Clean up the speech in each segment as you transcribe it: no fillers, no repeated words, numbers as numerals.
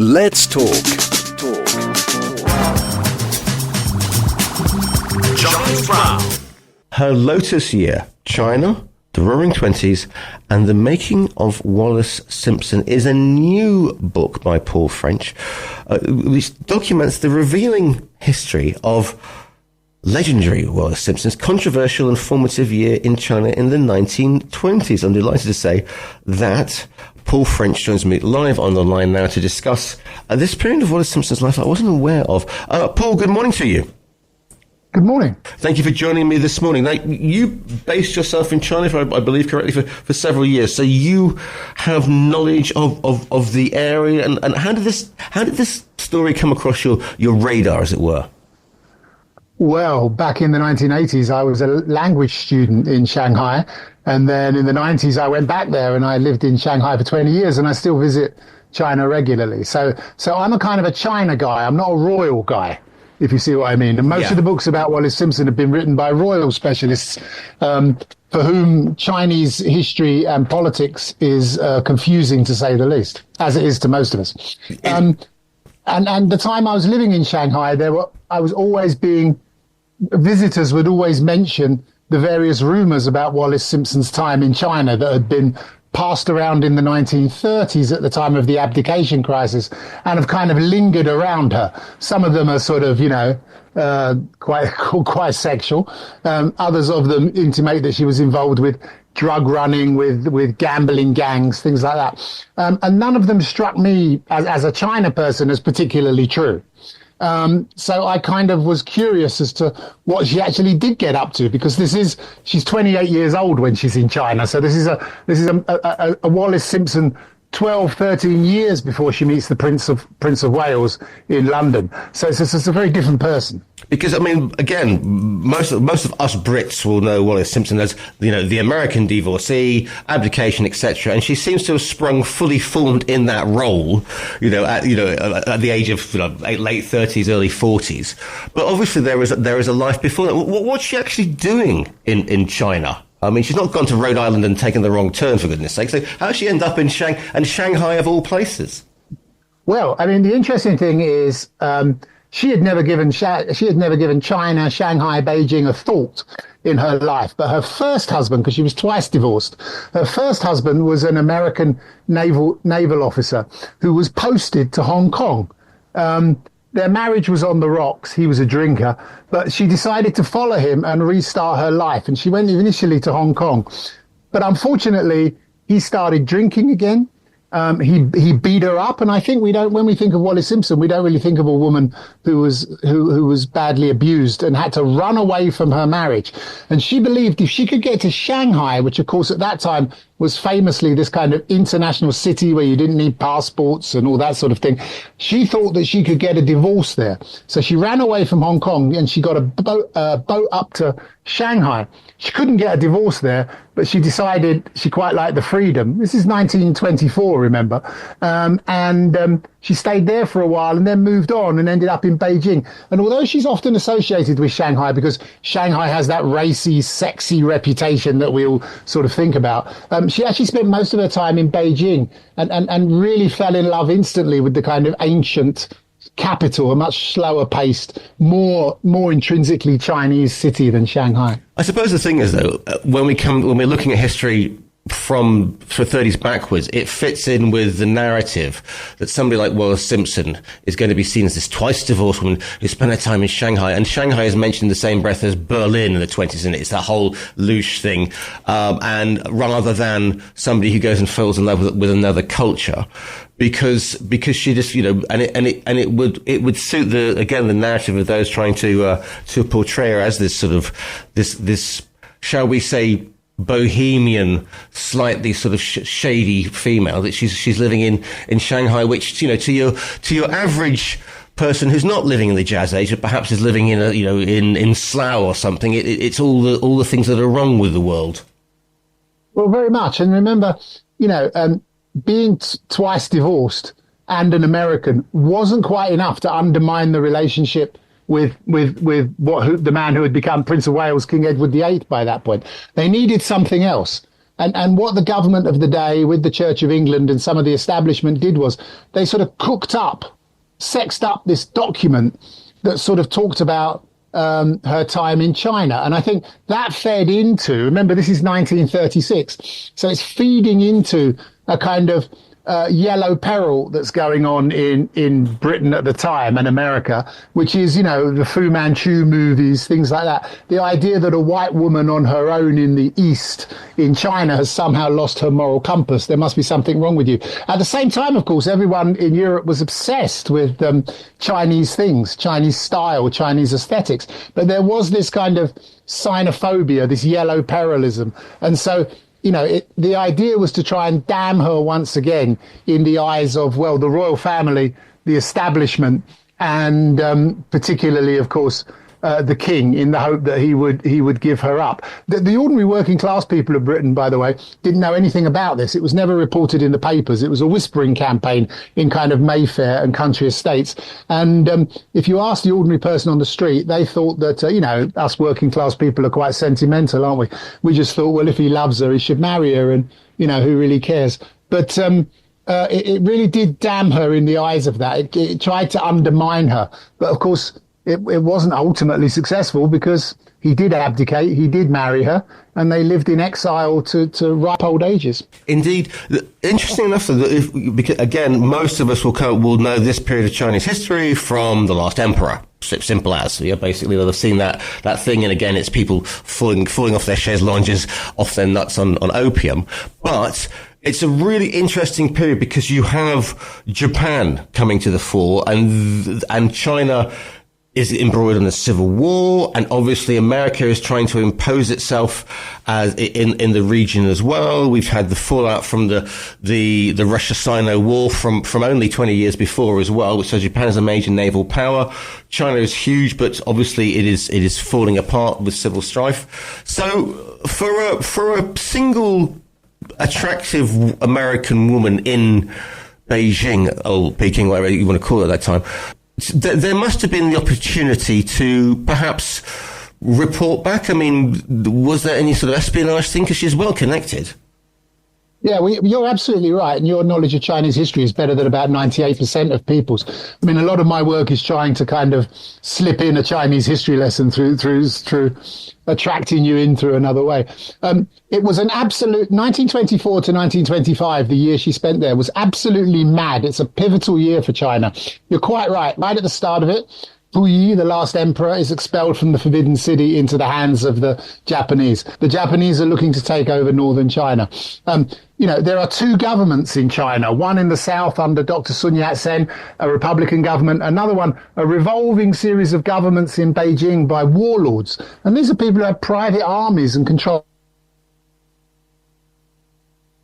Let's talk. Giles Brown. Her Lotus year, China, the Roaring Twenties, and the Making of Wallis Simpson is a new book by Paul French, which documents the revealing history of legendary Wallis Simpson's controversial and formative year in China in the 1920s. I'm delighted to say that Paul French joins me live on the line now to discuss this period of Wallis Simpson's life I wasn't aware of. Paul, good morning to you. Good morning. Thank you for joining me this morning. Now, you based yourself in China, if I believe correctly, for several years. So you have knowledge of the area. And how did this story come across your radar, as it were? Well, back in the 1980s, I was a language student in Shanghai. And then in the 90s, I went back there and I lived in Shanghai for 20 years and I still visit China regularly. So I'm a kind of a China guy. I'm not a royal guy, if you see what I mean. And most of the books about Wallis Simpson have been written by royal specialists for whom Chinese history and politics is confusing, to say the least, as it is to most of us. And the time I was living in Shanghai, visitors would always mention the various rumors about Wallis Simpson's time in China that had been passed around in the 1930s at the time of the abdication crisis and have kind of lingered around her. Some of them are sort of, quite sexual. Others of them intimate that she was involved with drug running, with gambling gangs, things like that. And none of them struck me as a China person as particularly true. So I kind of was curious as to what she actually did get up to, because she's 28 years old when she's in China. So this is a Wallis Simpson 12, 13 years before she meets the Prince of Wales in London. So it's a very different person. Because, I mean, again, most of us Brits will know Wallis Simpson as, the American divorcee, abdication, etc. And she seems to have sprung fully formed in that role, at the age of late 30s, early 40s. But obviously there is a life before that. What's she actually doing in China? I mean, she's not gone to Rhode Island and taken the wrong turn, for goodness sake. So how did she end up in Shanghai of all places? Well, I mean, the interesting thing is she had never given China, Shanghai, Beijing a thought in her life. But her first husband, because she was twice divorced, her first husband was an American naval officer who was posted to Hong Kong. Their marriage was on the rocks. He was a drinker, but she decided to follow him and restart her life. And she went initially to Hong Kong, but unfortunately he started drinking again. He beat her up, and I think when we think of Wallis Simpson, we don't really think of a woman who was badly abused and had to run away from her marriage. And she believed if she could get to Shanghai, which of course at that time was famously this kind of international city where you didn't need passports and all that sort of thing, she thought that she could get a divorce there. So she ran away from Hong Kong and she got a boat up to Shanghai. She couldn't get a divorce there, but she decided she quite liked the freedom. This is 1924, remember? And she stayed there for a while and then moved on and ended up in Beijing. And although she's often associated with Shanghai because Shanghai has that racy, sexy reputation that we all sort of think about, she actually spent most of her time in Beijing and really fell in love instantly with the kind of ancient capital, a much slower paced, more intrinsically Chinese city than Shanghai. I suppose the thing is, though, when we're looking at history from 30s backwards, it fits in with the narrative that somebody like Wallis Simpson is going to be seen as this twice divorced woman who spent her time in Shanghai. And Shanghai is mentioned in the same breath as Berlin in the 20s, and it's that whole louche thing. And rather than somebody who goes and falls in love with another culture, because she just, it would suit the narrative of those trying to portray her as this sort of, this, shall we say, bohemian, slightly sort of shady female, that she's living in Shanghai, which, to your average person who's not living in the Jazz Age, but perhaps is living in in Slough or something, it's all the things that are wrong with the world. Well, very much. And remember, being twice divorced and an American wasn't quite enough to undermine the relationship with the man who had become Prince of Wales, King Edward VIII by that point. They needed something else. And what the government of the day with the Church of England and some of the establishment did was they sort of sexed up this document that sort of talked about her time in China. And I think that fed into, remember, this is 1936, so it's feeding into a kind of yellow peril that's going on in Britain at the time and America, which is, the Fu Manchu movies, things like that. The idea that a white woman on her own in the East, in China, has somehow lost her moral compass. There must be something wrong with you. At the same time, of course, everyone in Europe was obsessed with Chinese things, Chinese style, Chinese aesthetics. But there was this kind of xenophobia, this yellow perilism. And so the idea was to try and damn her once again in the eyes of, well, the royal family, the establishment, and particularly, of course, the king, in the hope that he would give her up. The ordinary working class people of Britain, by the way, didn't know anything about this. It was never reported in the papers. It was a whispering campaign in kind of Mayfair and country estates. And if you ask the ordinary person on the street, they thought that, us working class people are quite sentimental, aren't we? We just thought, well, if he loves her, he should marry her, and, who really cares? But it really did damn her in the eyes of that. It tried to undermine her. But of course, it wasn't ultimately successful, because he did abdicate, he did marry her, and they lived in exile to ripe old ages. Indeed. Interesting enough, because again, most of us will know this period of Chinese history from The Last Emperor. Simple as, basically they'll have seen that thing, and again, it's people falling off their chaise lounges, off their nuts on opium. But it's a really interesting period because you have Japan coming to the fore, and China is embroiled in a civil war, and obviously America is trying to impose itself as in the region as well. We've had the fallout from the Russia-Sino war from only 20 years before as well, which says Japan is a major naval power. China is huge, but obviously it is falling apart with civil strife. So for a single attractive American woman in Beijing, or Peking, whatever you want to call it at that time, there must have been the opportunity to perhaps report back. I mean, was there any sort of espionage thing? Because she's well connected. Yeah, you're absolutely right. And your knowledge of Chinese history is better than about 98% of people's. I mean, a lot of my work is trying to kind of slip in a Chinese history lesson through attracting you in through another way. It was an absolute 1924 to 1925, the year she spent there, was absolutely mad. It's a pivotal year for China. You're quite right. Right at the start of it, Puyi, the last emperor, is expelled from the Forbidden City into the hands of the Japanese. The Japanese are looking to take over northern China. There are two governments in China, one in the south under Dr. Sun Yat-sen, a Republican government, another one, a revolving series of governments in Beijing by warlords. And these are people who have private armies and control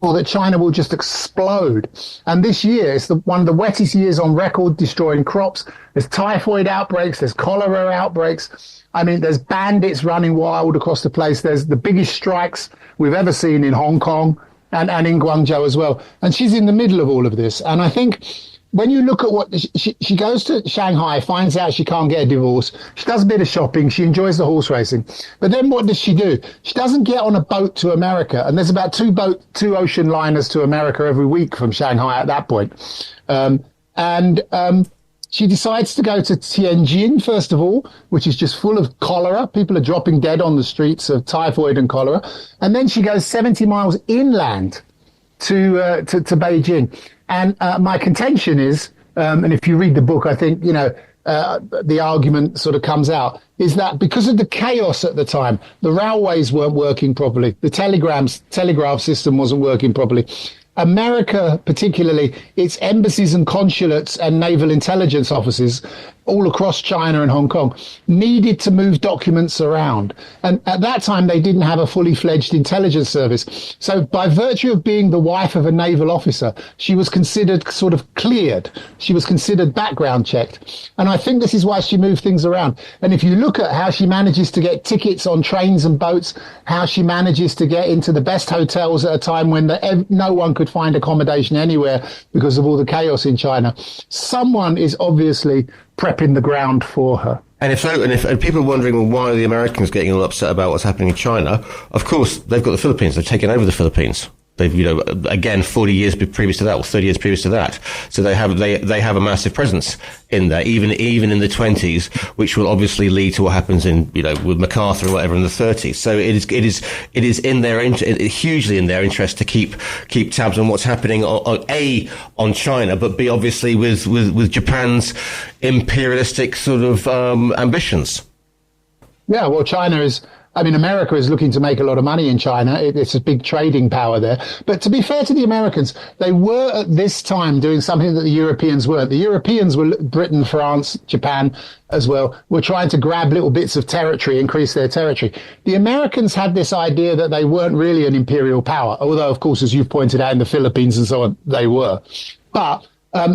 that China will just explode. And this year is one of the wettest years on record, destroying crops. There's typhoid outbreaks, there's cholera outbreaks. I mean, there's bandits running wild across the place. There's the biggest strikes we've ever seen in Hong Kong and in Guangzhou as well. And she's in the middle of all of this. And I think when you look at what she goes to Shanghai, finds out she can't get a divorce. She does a bit of shopping. She enjoys the horse racing. But then what does she do? She doesn't get on a boat to America. And there's about two ocean liners to America every week from Shanghai at that point. She decides to go to Tianjin, first of all, which is just full of cholera. People are dropping dead on the streets of typhoid and cholera. And then she goes 70 miles inland to Beijing. And my contention is, and if you read the book, I think, the argument sort of comes out, is that because of the chaos at the time, the railways weren't working properly. The telegraph system wasn't working properly. America, particularly its embassies and consulates and naval intelligence offices all across China and Hong Kong, needed to move documents around. And at that time, they didn't have a fully fledged intelligence service. So by virtue of being the wife of a naval officer, she was considered sort of cleared. She was considered background checked. And I think this is why she moved things around. And if you look at how she manages to get tickets on trains and boats, how she manages to get into the best hotels at a time when no one could find accommodation anywhere because of all the chaos in China, someone is obviously prepping the ground for her. And if people are wondering, well, why are the Americans getting all upset about what's happening in China? Of course, they've got the Philippines. They've taken over the Philippines. They've, again, 40 years previous to that, or 30 years previous to that. So they have a massive presence in there, even in the 20s, which will obviously lead to what happens in, with MacArthur or whatever in the 30s. So it is in their hugely in their interest to keep tabs on what's happening on China, but B, obviously with Japan's imperialistic sort of ambitions. Yeah, well, America is looking to make a lot of money in China. It's a big trading power there. But to be fair to the Americans, they were at this time doing something that the Europeans weren't. The Europeans were Britain, France, Japan as well, were trying to grab little bits of territory, increase their territory. The Americans had this idea that they weren't really an imperial power, although, of course, as you've pointed out in the Philippines and so on, they were. But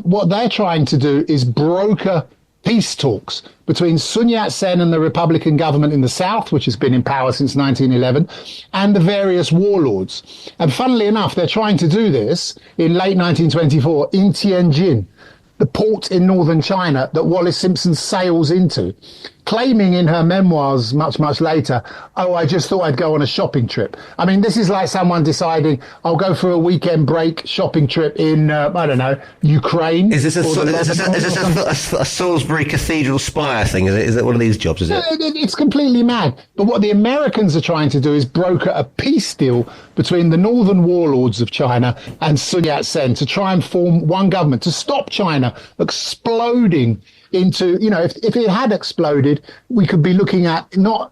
what they're trying to do is broker peace talks between Sun Yat-sen and the Republican government in the South, which has been in power since 1911, and the various warlords. And funnily enough, they're trying to do this in late 1924 in Tianjin, the port in northern China that Wallis Simpson sails into, claiming in her memoirs much, much later, I just thought I'd go on a shopping trip. I mean, this is like someone deciding, I'll go for a weekend break shopping trip in, Ukraine. Is this a Salisbury Cathedral spire thing? Is it one of these jobs, is it? It's completely mad. But what the Americans are trying to do is broker a peace deal between the northern warlords of China and Sun Yat-sen to try and form one government, to stop China exploding into, if it had exploded, we could be looking at not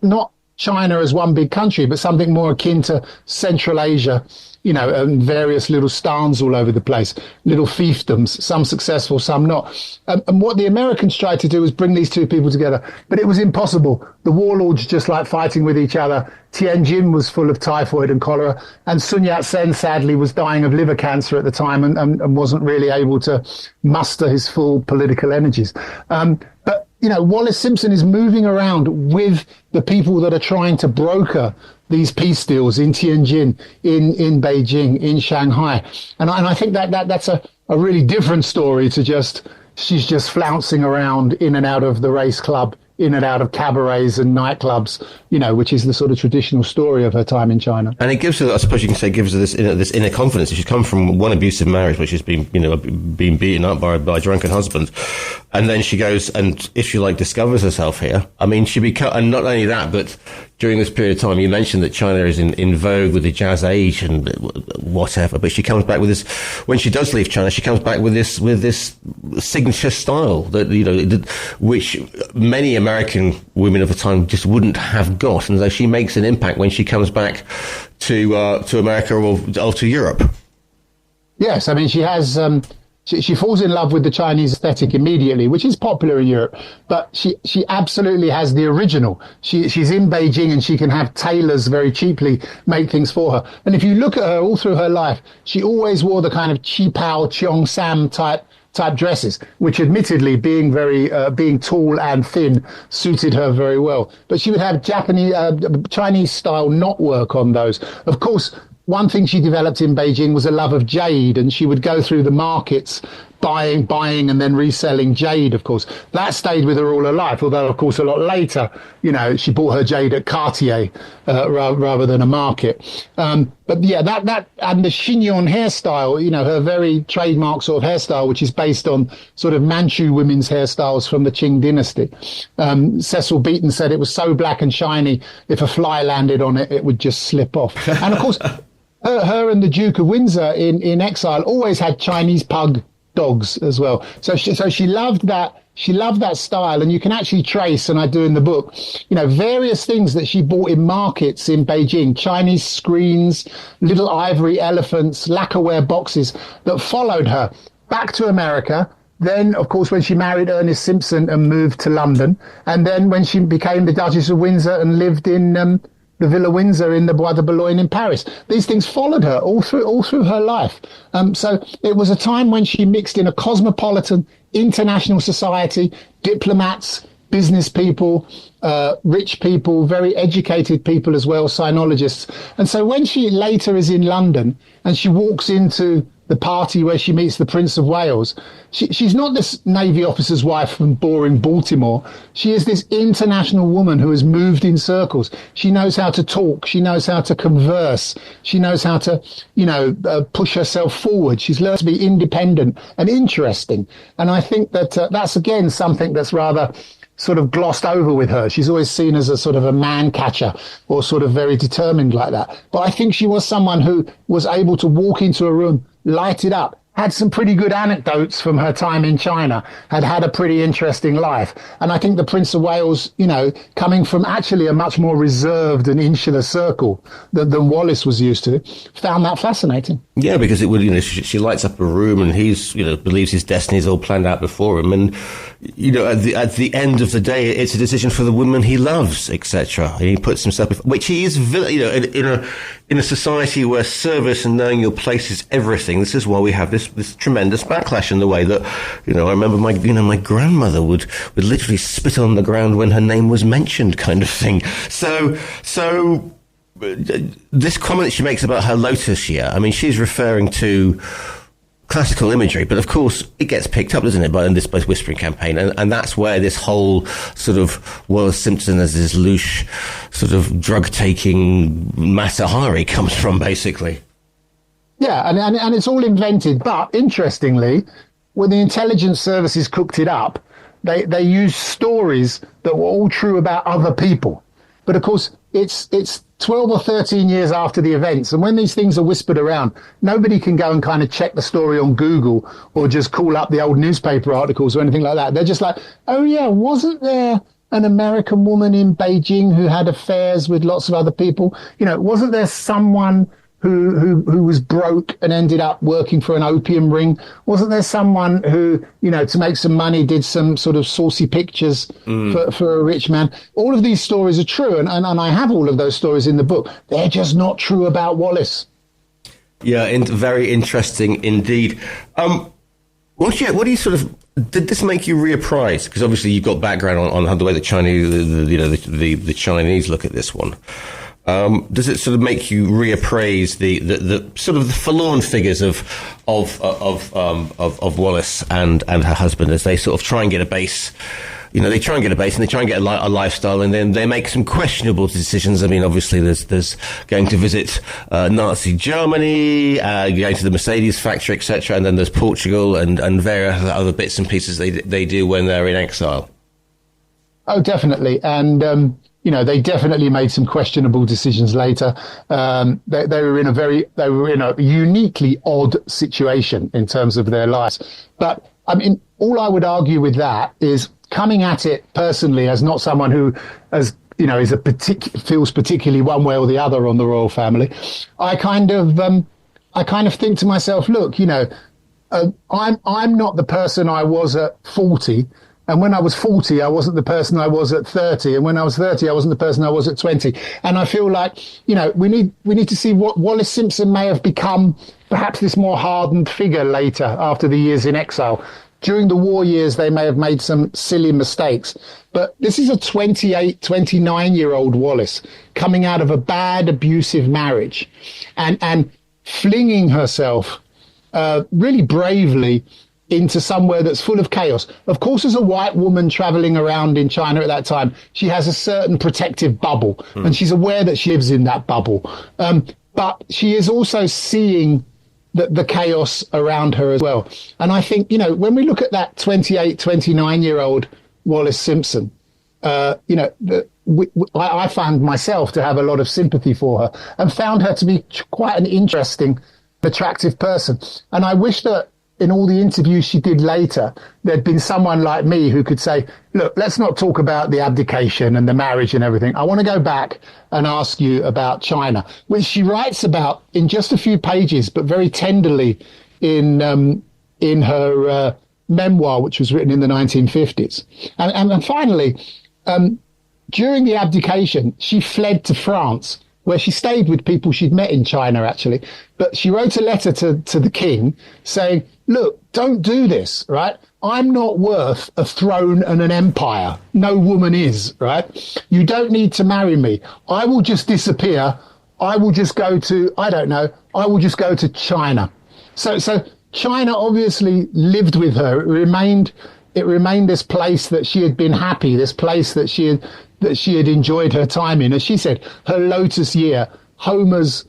China as one big country, but something more akin to Central Asia, and various little stans all over the place, little fiefdoms, some successful, some not. And what the Americans tried to do was bring these two people together, but it was impossible. The warlords just like fighting with each other. Tianjin was full of typhoid and cholera, and Sun Yat-sen sadly was dying of liver cancer at the time and wasn't really able to muster his full political energies. But Wallis Simpson is moving around with the people that are trying to broker these peace deals in Tianjin, in Beijing, in Shanghai. And I think that's a really different story to she's just flouncing around in and out of the race club, in and out of cabarets and nightclubs, which is the sort of traditional story of her time in China. And it gives her, I suppose you can say, this inner confidence. She's come from one abusive marriage, which has been beaten up by a drunken husband. And then she goes and, if you like, discovers herself here. I mean, and not only that, but during this period of time, you mentioned that China is in vogue with the Jazz Age and whatever, but she comes back with this, when she does leave China, she comes back with this signature style that, which many American women of the time just wouldn't have got. And so she makes an impact when she comes back to America or to Europe. Yes. I mean, she has, she falls in love with the Chinese aesthetic immediately, which is popular in Europe, but she absolutely has the original. She's in Beijing and she can have tailors very cheaply make things for her. And if you look at her all through her life, she always wore the kind of Qipao, Cheongsam type dresses, which admittedly being tall and thin suited her very well. But she would have Chinese style knotwork on those. Of course, one thing she developed in Beijing was a love of jade, and she would go through the markets buying and then reselling jade, of course. That stayed with her all her life, although, of course, a lot later, she bought her jade at Cartier rather than a market. But yeah, that and the chignon hairstyle, her very trademark sort of hairstyle, which is based on sort of Manchu women's hairstyles from the Qing dynasty. Cecil Beaton said it was so black and shiny, if a fly landed on it, it would just slip off. And of course, her and the Duke of Windsor in exile always had Chinese pug dogs as well. So she loved that. She loved that style, and you can actually trace, and I do in the book, various things that she bought in markets in Beijing, Chinese screens, little ivory elephants, lacquerware boxes that followed her back to America. Then, of course, when she married Ernest Simpson and moved to London, and then when she became the Duchess of Windsor and lived in the Villa Windsor in the Bois de Boulogne in Paris. These things followed her all through her life. So it was a time when she mixed in a cosmopolitan international society, diplomats, business people, rich people, very educated people as well, sinologists. And so when she later is in London and she walks into the party where she meets the Prince of Wales. She's not this Navy officer's wife from boring Baltimore. She is this international woman who has moved in circles. She knows how to talk. She knows how to converse. She knows how to, push herself forward. She's learned to be independent and interesting. And I think that that's, again, something that's rather sort of glossed over with her. She's always seen as a sort of a man catcher or sort of very determined like that. But I think she was someone who was able to walk into a room, light it up, had some pretty good anecdotes from her time in China, had a pretty interesting life. And I think the Prince of Wales, coming from actually a much more reserved and insular circle than Wallis was used to, found that fascinating. Yeah, because it would, she lights up a room and he's, believes his destiny is all planned out before him. And, at the end of the day, it's a decision for the woman he loves, etc. And he puts himself, which he is, in a society where service and knowing your place is everything. This is why we have this tremendous backlash in the way that, I remember my grandmother would literally spit on the ground when her name was mentioned, kind of thing. So this comment she makes about her Lotus year, I mean, she's referring to classical imagery, but of course it gets picked up, doesn't it, by this whispering campaign, and that's where this whole sort of Wallis Simpson as this louche sort of drug-taking Matahari comes from, basically. Yeah, and it's all invented, but interestingly, when the intelligence services cooked it up, they used stories that were all true about other people. But of course, it's 12 or 13 years after the events. And when these things are whispered around, nobody can go and kind of check the story on Google or just call up the old newspaper articles or anything like that. They're just like, oh, yeah, wasn't there an American woman in Beijing who had affairs with lots of other people? Wasn't there someone who was broke and ended up working for an opium ring? Wasn't there someone who, to make some money, did some sort of saucy pictures for a rich man? All of these stories are true, and I have all of those stories in the book. They're just not true about Wallis. Yeah, very interesting indeed. What do you sort of, did this make you reapprise? Because obviously you've got background on the way the the Chinese look at this one. Does it sort of make you reappraise the sort of the forlorn figures of Wallis and her husband as they sort of try and get a base? They try and get a base and they try and get a lifestyle, and then they make some questionable decisions. I mean, obviously there's going to visit Nazi Germany, going to the Mercedes factory, etc., and then there's Portugal and various other bits and pieces they do when they're in exile. Oh, definitely, and they definitely made some questionable decisions later. They were in a uniquely odd situation in terms of their lives. But I mean, all I would argue with that is coming at it personally as not someone who, feels particularly one way or the other on the royal family. I kind of think to myself, look, I'm not the person I was at 40. And when I was 40, I wasn't the person I was at 30. And when I was 30, I wasn't the person I was at 20. And I feel like, we need to see what Wallis Simpson may have become, perhaps this more hardened figure later after the years in exile. During the war years, they may have made some silly mistakes. But this is a 28, 29-year-old Wallis coming out of a bad, abusive marriage and flinging herself really bravely into somewhere that's full of chaos. Of course, as a white woman traveling around in China at that time, she has a certain protective bubble, and she's aware that she lives in that bubble. But she is also seeing the chaos around her as well. And I think, when we look at that 28, 29-year-old Wallis Simpson, I found myself to have a lot of sympathy for her and found her to be quite an interesting, attractive person. And I wish that in all the interviews she did later, there'd been someone like me who could say, look, let's not talk about the abdication and the marriage and everything. I want to go back and ask you about China, which she writes about in just a few pages, but very tenderly in her memoir, which was written in the 1950s. And finally, during the abdication, she fled to France, where she stayed with people she'd met in China, actually. But she wrote a letter to the king saying, look, don't do this, right? I'm not worth a throne and an empire. No woman is, right? You don't need to marry me. I will just disappear. I will just go to, I will just go to China. So China obviously lived with her. It remained this place that she had been happy, this place that she had enjoyed her time in. As she said, her Lotus year, Homer's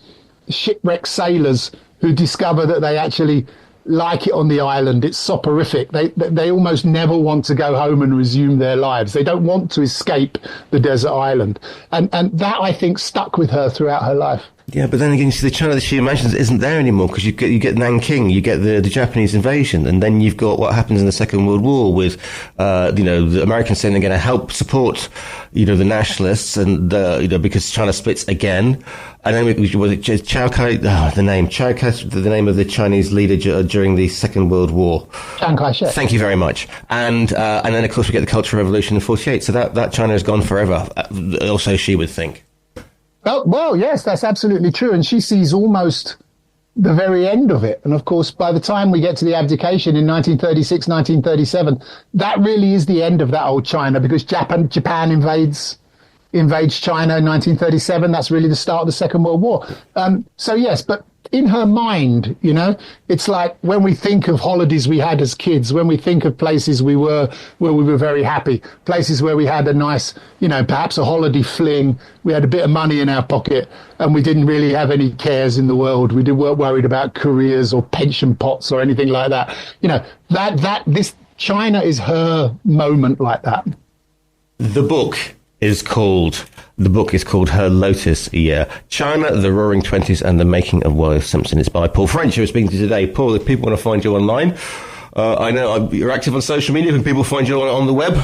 shipwrecked sailors who discover that they actually like it on the island. It's soporific. They almost never want to go home and resume their lives. They don't want to escape the desert island. And that, I think, stuck with her throughout her life. Yeah, but then again, you see, the China that she imagines isn't there anymore, because you get Nanking, you get the Japanese invasion, and then you've got what happens in the Second World War with, the Americans saying they're going to help support, the nationalists, and because China splits again, and then was it Chiang Kai? The name Chiang Kai, the name of the Chinese leader during the Second World War. Chiang Kai-shek. Thank you very much. And then of course we get the Cultural Revolution in '48. So that China is gone forever. Also, she would think. Well, yes, that's absolutely true. And she sees almost the very end of it. And of course, by the time we get to the abdication in 1936, 1937, that really is the end of that old China, because Japan invades China in 1937. That's really the start of the Second World War. So yes, but in her mind, it's like when we think of holidays we had as kids, when we think of places where we were very happy, places where we had a nice, perhaps a holiday fling, we had a bit of money in our pocket, and we didn't really have any cares in the world. We weren't worried about careers or pension pots or anything like that. This China is her moment like that. The book is called Her Lotus Year, China, the Roaring Twenties, and the Making of Wallis Simpson. It's by Paul French, who is speaking to you today. Paul, if people want to find you online, I know you're active on social media. Can people find you on the web?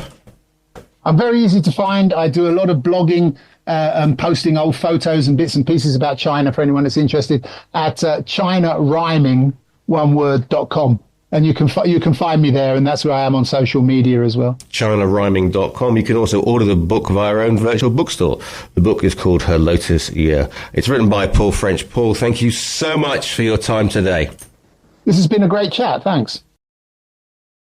I'm very easy to find. I do a lot of blogging and posting old photos and bits and pieces about China for anyone that's interested at ChinaRhyming.com. And you can find me there, and that's where I am on social media as well. ChinaRhyming.com. You can also order the book via our own virtual bookstore. The book is called Her Lotus Year. It's written by Paul French. Paul, thank you so much for your time today. This has been a great chat. Thanks.